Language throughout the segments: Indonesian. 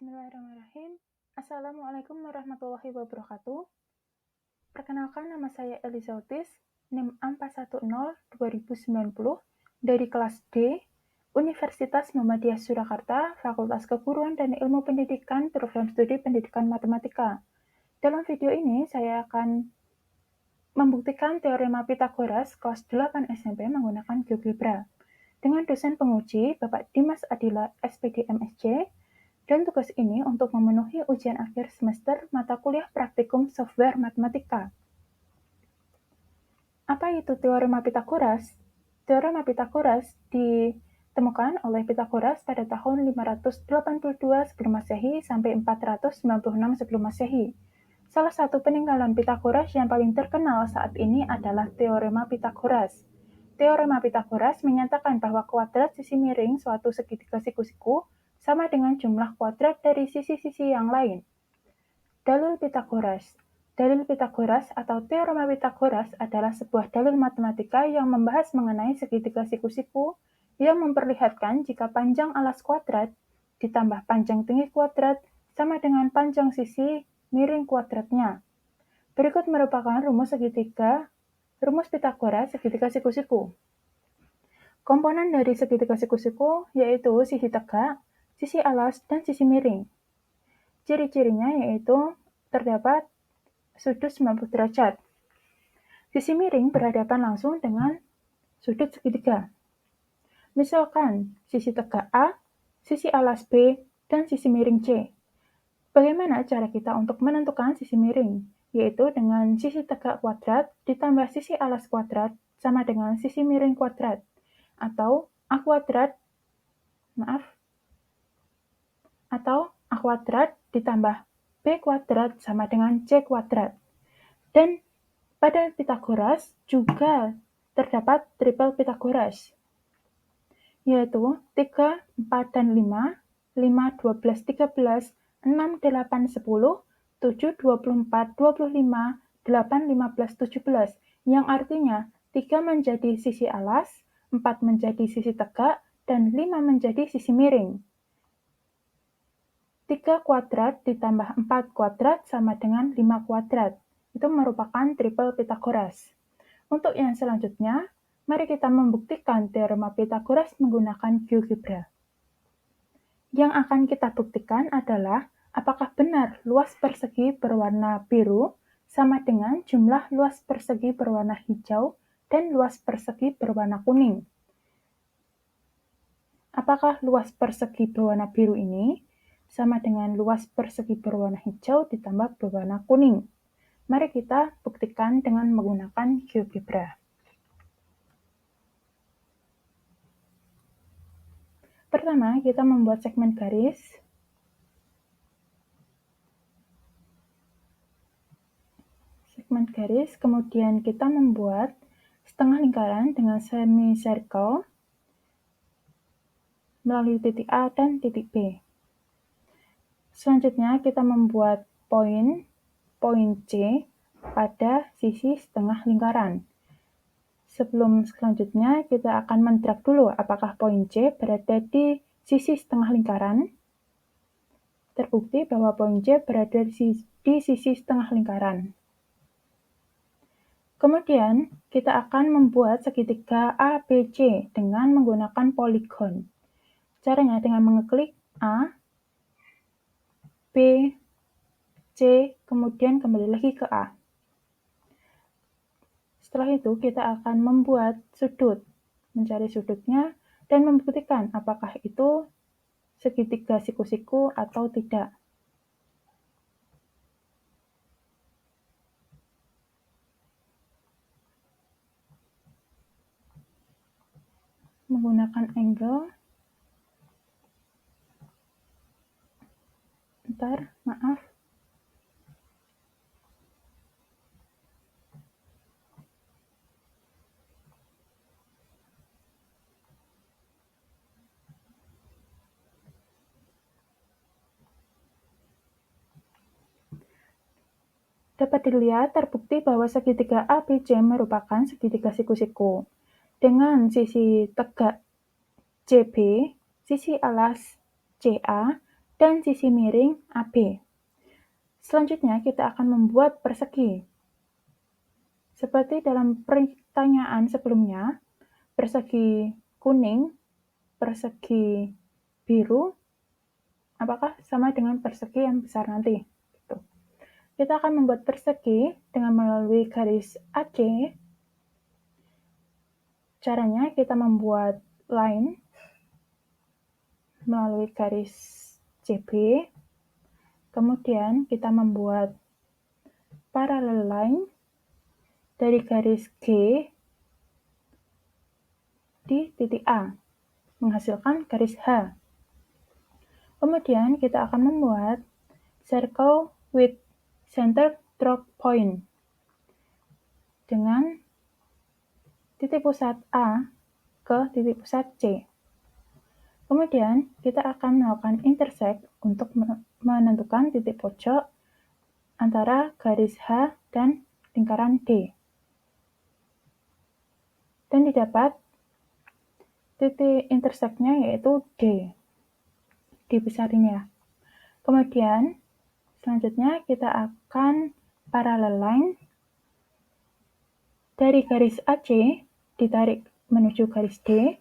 Bismillahirrahmanirrahim. Assalamualaikum warahmatullahi wabarakatuh. Perkenalkan, nama saya Eliza Otis, NIM A410-2090, dari kelas D, Universitas Muhammadiyah Surakarta, Fakultas Keguruan dan Ilmu Pendidikan, Program Studi Pendidikan Matematika. Dalam video ini, saya akan membuktikan teorema Pythagoras kelas 8 SMP menggunakan GeoGebra dengan dosen penguji Bapak Dimas Adila, SPD MSc, dan tugas ini untuk memenuhi ujian akhir semester mata kuliah praktikum software matematika. Apa itu teorema Pythagoras? Teorema Pythagoras ditemukan oleh Pythagoras pada tahun 582 sebelum Masehi sampai 496 sebelum Masehi. Salah satu peninggalan Pythagoras yang paling terkenal saat ini adalah teorema Pythagoras. Teorema Pythagoras menyatakan bahwa kuadrat sisi miring suatu segitiga siku-siku sama dengan jumlah kuadrat dari sisi-sisi yang lain. Dalil Pythagoras. Dalil Pythagoras atau teorema Pythagoras adalah sebuah dalil matematika yang membahas mengenai segitiga siku-siku yang memperlihatkan jika panjang alas kuadrat ditambah panjang tinggi kuadrat sama dengan panjang sisi miring kuadratnya. Berikut merupakan rumus Pythagoras segitiga siku-siku. Komponen dari segitiga siku-siku yaitu sisi tegak, sisi alas, dan sisi miring. Ciri-cirinya yaitu terdapat sudut 90 derajat. Sisi miring berhadapan langsung dengan sudut segitiga. Misalkan sisi tegak A, sisi alas B, dan sisi miring C. Bagaimana cara kita untuk menentukan sisi miring? Yaitu dengan sisi tegak kuadrat ditambah sisi alas kuadrat sama dengan sisi miring kuadrat. Atau A kuadrat ditambah B kuadrat sama dengan C kuadrat. Dan pada Pythagoras juga terdapat triple Pythagoras, yaitu 3, 4, dan 5, 5, 12, 13, 6, 8, 10, 7, 24, 25, 8, 15, 17, yang artinya 3 menjadi sisi alas, 4 menjadi sisi tegak, dan 5 menjadi sisi miring. 3 kuadrat ditambah 4 kuadrat sama dengan 5 kuadrat. Itu merupakan triple Pythagoras. Untuk yang selanjutnya, mari kita membuktikan teorema Pythagoras menggunakan GeoGebra. Yang akan kita buktikan adalah apakah benar luas persegi berwarna biru sama dengan jumlah luas persegi berwarna hijau dan luas persegi berwarna kuning. Apakah luas persegi berwarna biru ini sama dengan luas persegi berwarna hijau ditambah berwarna kuning? Mari kita buktikan dengan menggunakan GeoGebra. Pertama, kita membuat segmen garis. Kemudian kita membuat setengah lingkaran dengan semicircle melalui titik A dan titik B. Selanjutnya, kita membuat poin C pada sisi setengah lingkaran. Sebelum selanjutnya, kita akan mendrag dulu apakah poin C berada di sisi setengah lingkaran. Terbukti bahwa poin C berada di sisi setengah lingkaran. Kemudian, kita akan membuat segitiga ABC dengan menggunakan poligon. Caranya dengan mengeklik A, B, C, kemudian kembali lagi ke A. Setelah itu, kita akan membuat sudut, mencari sudutnya, dan membuktikan apakah itu segitiga siku-siku atau tidak. Menggunakan angle. Dapat dilihat terbukti bahwa segitiga ABC merupakan segitiga siku-siku dengan sisi tegak CB, sisi alas CA, dan sisi miring AB. Selanjutnya kita akan membuat persegi. Seperti dalam pertanyaan sebelumnya, persegi kuning, persegi biru, apakah sama dengan persegi yang besar nanti? Gitu. Kita akan membuat persegi dengan melalui garis AC. Caranya kita membuat line melalui garis CB, kemudian kita membuat parallel line dari garis G di titik A, menghasilkan garis H. Kemudian kita akan membuat circle with center drop point dengan titik pusat A ke titik pusat C. Kemudian kita akan melakukan intersect untuk menentukan titik pojok antara garis H dan lingkaran D. Dan didapat titik intersect-nya yaitu D. Dibesarin ya. Kemudian selanjutnya kita akan parallel line dari garis AC ditarik menuju garis D.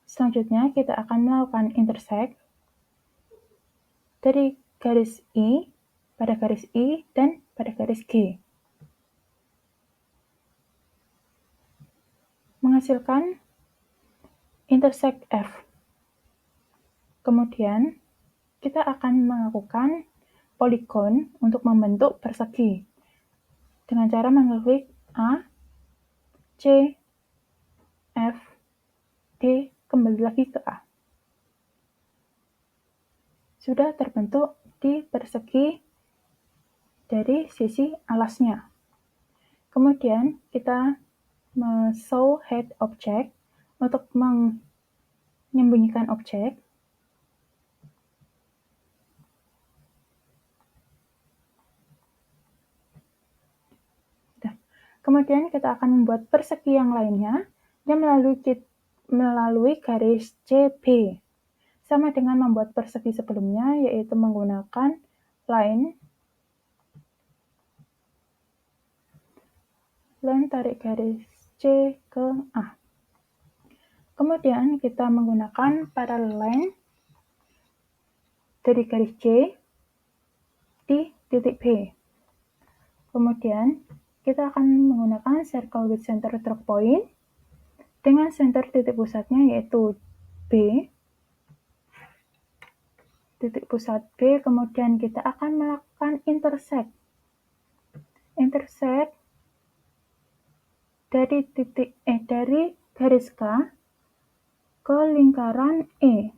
Selanjutnya kita akan melakukan intersect dari garis I pada garis I dan pada garis G. Menghasilkan intersect F. Kemudian kita akan melakukan poligon untuk membentuk persegi dengan cara mengklik A, C, F, D, kembali lagi ke A. Sudah terbentuk di persegi dari sisi alasnya. Kemudian kita show head object untuk menyembunyikan objek. Kemudian kita akan membuat persegi yang lainnya yang melalui garis CB. Sama dengan membuat persegi sebelumnya, yaitu menggunakan line tarik garis C ke A. Kemudian kita menggunakan parallel line dari garis C di titik B. Kemudian kita akan menggunakan circle with center drop point dengan center titik pusatnya yaitu B. Titik pusat B, kemudian kita akan melakukan intersect. Intersect dari dari garis K ke lingkaran E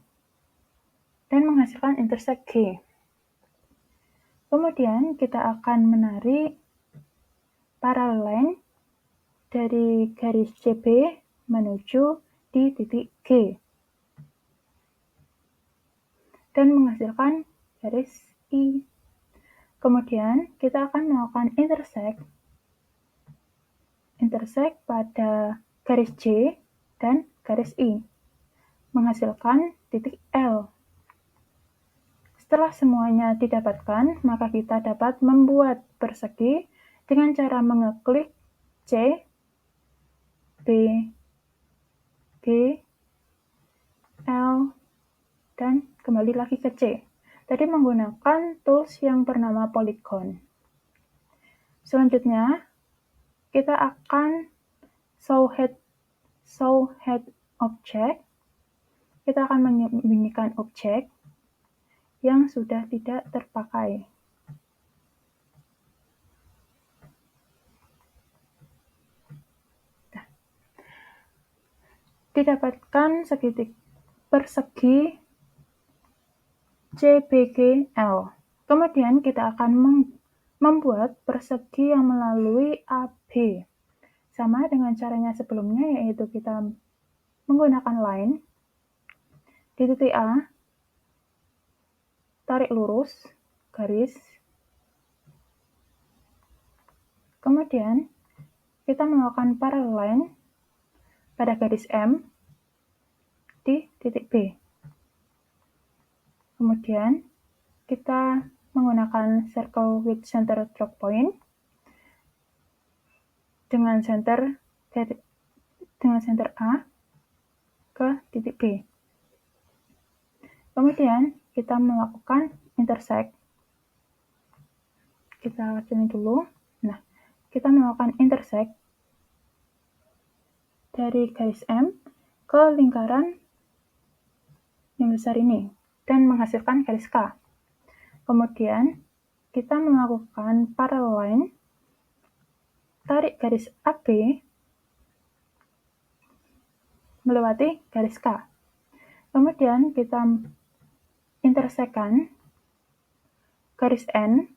dan menghasilkan intersect G. Kemudian kita akan menarik parallel line dari garis CB menuju di titik G dan menghasilkan garis I. Kemudian kita akan melakukan intersect pada garis J dan garis I, menghasilkan titik L. Setelah semuanya didapatkan, maka kita dapat membuat persegi dengan cara mengeklik C, B, G, L, dan kembali lagi ke C. Tadi menggunakan tools yang bernama polygon. Selanjutnya, kita akan show head object. Kita akan menyembunyikan objek yang sudah tidak terpakai. Didapatkan segitiga persegi CBGL. Kemudian kita akan membuat persegi yang melalui AB. Sama dengan caranya sebelumnya, yaitu kita menggunakan line di titik A, tarik lurus, garis. Kemudian kita melakukan parallel line pada garis M di titik B. Kemudian kita menggunakan circle with center drop point dengan center A ke titik B. Kemudian kita melakukan intersect. Kita sini dulu. Nah, kita melakukan intersect dari garis M ke lingkaran yang besar ini dan menghasilkan garis K. Kemudian kita melakukan parallel line, tarik garis AB melewati garis K. Kemudian kita intersekkan garis N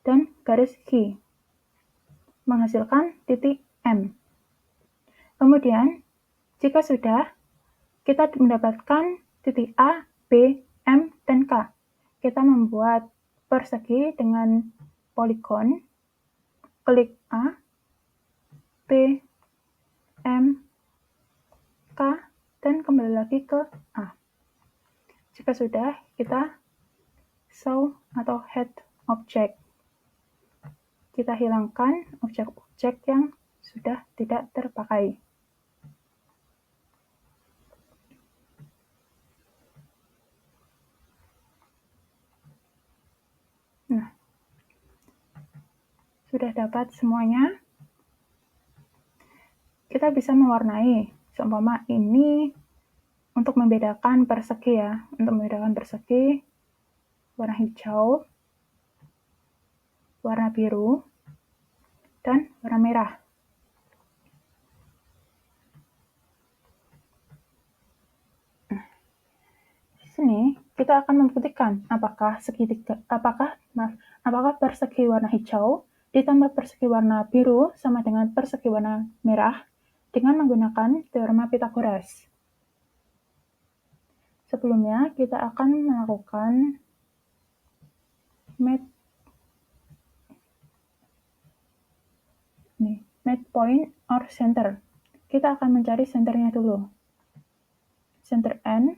dan garis Q, menghasilkan titik M. Kemudian, jika sudah, kita mendapatkan titik A, B, M, dan K. Kita membuat persegi dengan poligon, klik A, B, M, K, dan kembali lagi ke A. Jika sudah, kita show atau head object. Kita hilangkan objek-objek yang sudah tidak terpakai. Nah, sudah dapat semuanya. Kita bisa mewarnai. Seumpama ini untuk membedakan persegi ya. Untuk membedakan persegi, warna hijau, warna biru, dan warna merah. Di sini kita akan membuktikan apakah persegi warna hijau ditambah persegi warna biru sama dengan persegi warna merah dengan menggunakan teorema Pythagoras. Sebelumnya kita akan melakukan midpoint or center. Kita akan mencari centernya dulu. Center N,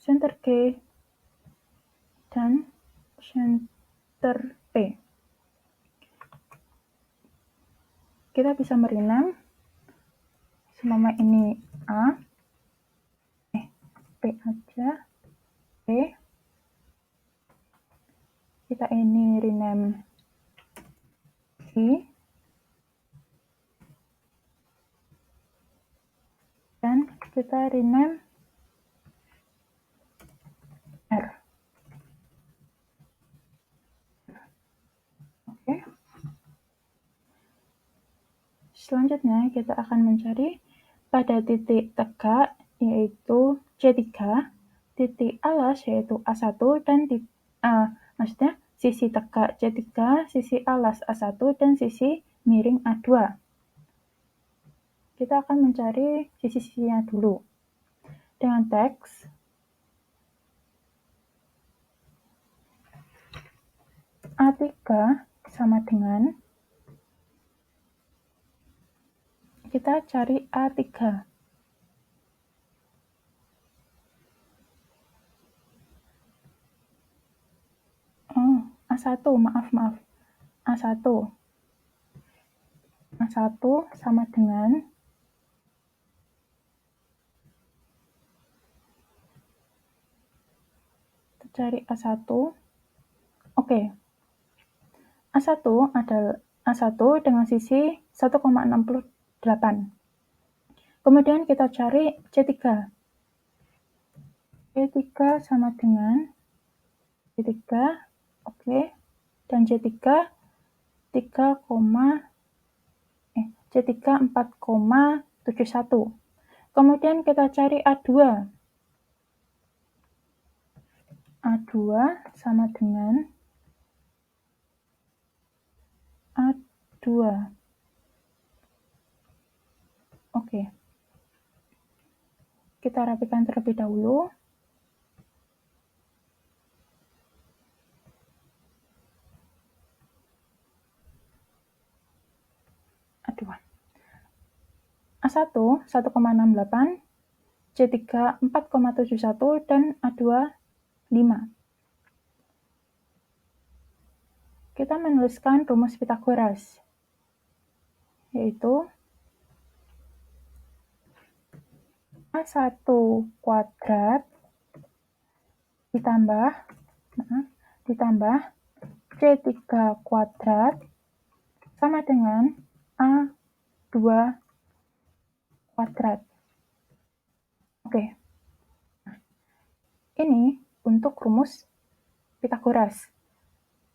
center G, dan center P. Kita bisa merename selama ini A, P aja, P. Kita ini rename I, dan kita rename R. Oke. Selanjutnya kita akan mencari pada titik tegak yaitu C3, titik alas yaitu A1 dan maksudnya sisi tegak C3, sisi alas A1 dan sisi miring A2. Kita akan mencari sisi-sisinya dulu. Dengan teks A3 sama dengan, kita cari A3. A1, maaf. A1 sama dengan cari A1. Oke. A1 adalah A1 dengan sisi 1,68. Kemudian kita cari C3. C3 sama dengan C3, oke. Dan C3 4,71. Kemudian kita cari A2. A2 sama dengan A2. Oke. Kita rapikan terlebih dahulu. A1, 1,68. C3 4,71 dan A2 5. Kita menuliskan rumus Pythagoras, yaitu A1 kuadrat ditambah C3 kuadrat sama dengan A2 kuadrat. Oke. Ini untuk rumus Pythagoras.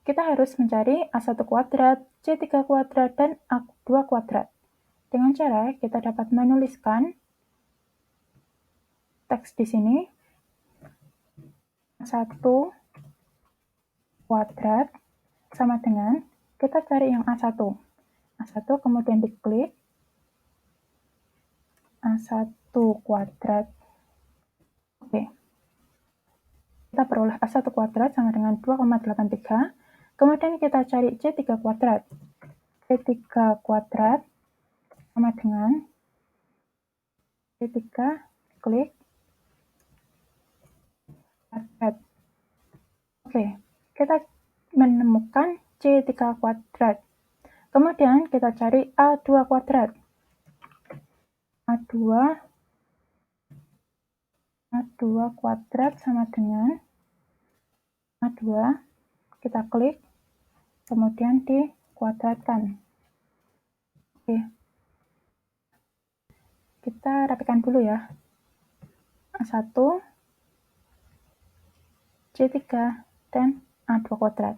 Kita harus mencari A1 kuadrat, C3 kuadrat, dan A2 kuadrat. Dengan cara kita dapat menuliskan teks di sini. A1 kuadrat sama dengan, kita cari yang A1. A1 kemudian diklik, A1 kuadrat. Oke. Kita peroleh A1 kuadrat sama dengan 2,83. Kemudian kita cari C3 kuadrat. C3 kuadrat sama dengan C3, klik, kuadrat. Oke, kita menemukan C3 kuadrat. Kemudian kita cari A2 kuadrat. A2 kuadrat sama dengan A2, kita klik, kemudian dikuadratkan. Oke. Kita rapikan dulu ya. A1, C3, dan A2 kuadrat.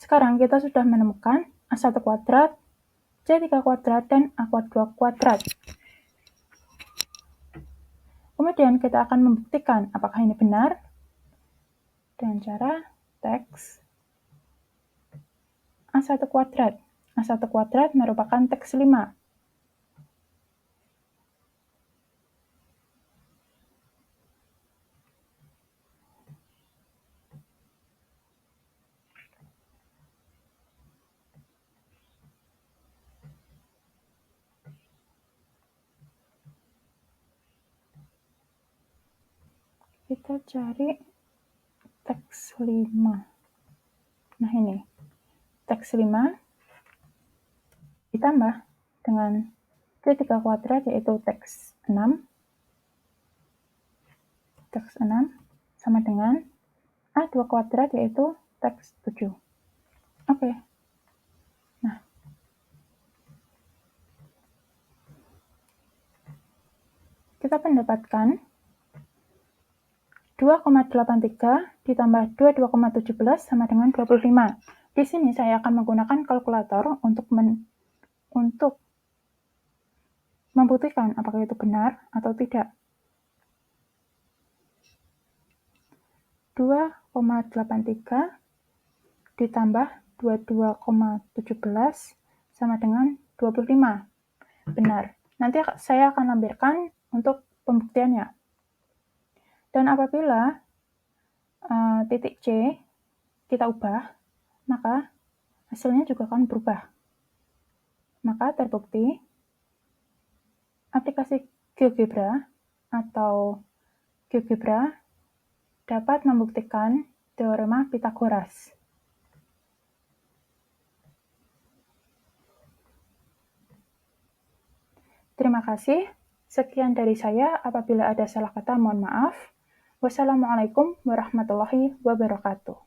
Sekarang kita sudah menemukan A1 kuadrat, C3 kuadrat, dan A2 kuadrat. Kemudian kita akan membuktikan apakah ini benar dengan cara teks A1 kuadrat. A1 kuadrat merupakan teks 5. Kita cari teks 5. Nah ini, teks 5 ditambah dengan C3 kuadrat yaitu teks 6. Teks 6 sama dengan A2 kuadrat yaitu teks 7. Oke. Nah, kita mendapatkan 2,83 ditambah 22,17 sama dengan 25. Di sini saya akan menggunakan kalkulator untuk membuktikan apakah itu benar atau tidak. 2,83 ditambah 22,17 sama dengan 25. Benar. Nanti saya akan lampirkan untuk pembuktiannya. Dan apabila titik C kita ubah, maka hasilnya juga akan berubah. Maka terbukti aplikasi GeoGebra atau GeoGebra dapat membuktikan teorema Pythagoras. Terima kasih. Sekian dari saya. Apabila ada salah kata, mohon maaf. Wassalamualaikum warahmatullahi wabarakatuh.